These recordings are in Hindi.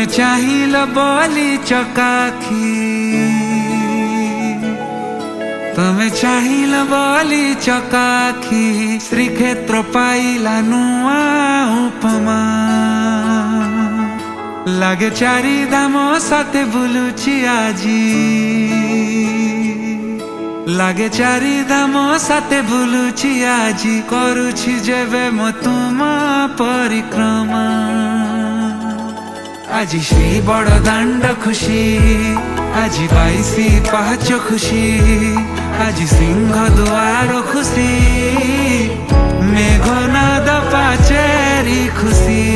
तमे चाहिल बोली चकाखी, तमे चाहिल बोली चकाखी, श्रीक्षेत्र पाइला नुआ उपमा। लागे चारि धाम साथे बुलुची आजी, लागे चारि धाम साथे बुलुची आजी, करुछि जेबे म तुमा परिक्रमा। आजी श्री बड़ दांड खुशी, आजी 22 पाहाच खुशी, आजी सिंह दुआर खुशी, मेघनाद पाचेरी खुशी।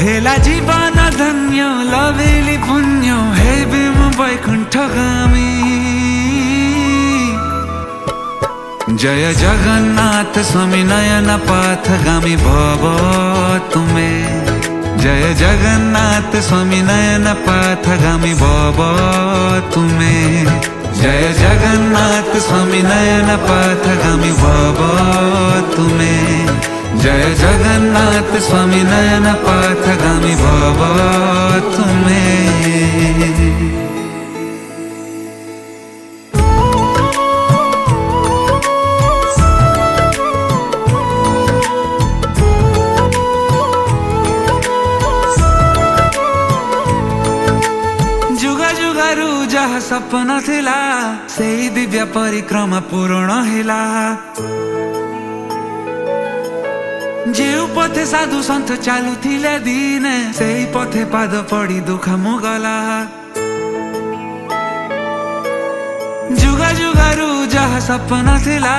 हेला जीवन धन्य लवेली पुण्य, हेबे म वैकुण्ठगामी। जय जगन्नाथ स्वामी नयन पथगामी भव तुमे। जय जगन्नाथ स्वामी नयन पथगामी भव तुमे। जय जगन्नाथ स्वामी नयन पथगामी भव तुमे। जय जगन्नाथ स्वामी नयन पथगामी भव तुमे। जहा सपन थिला सेही दिव्य परिक्रमा पूर्ण हिला। जेउ पथे साधु सन्त चालू थिले दिने, सेही पथे पाद पड़ी दुख मुगला। जुगा जुगारू जहा सपन थिला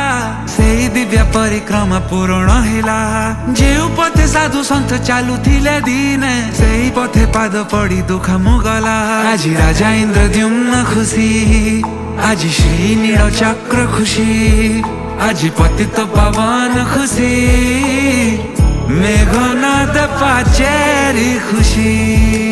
सेही दिव्य परिक्रमा पूर्ण हिला। जेउ पथे साधु सन्त चालू थिले दिने, सेही पथे पाद पड़ी दुख मुगला। आजी राजा इन्द्रद्युम्न खुशी, आजी श्री नीलचक्र खुशी, आजी पतित पावन खुशी, मेघनाद पाचेरी खुशी।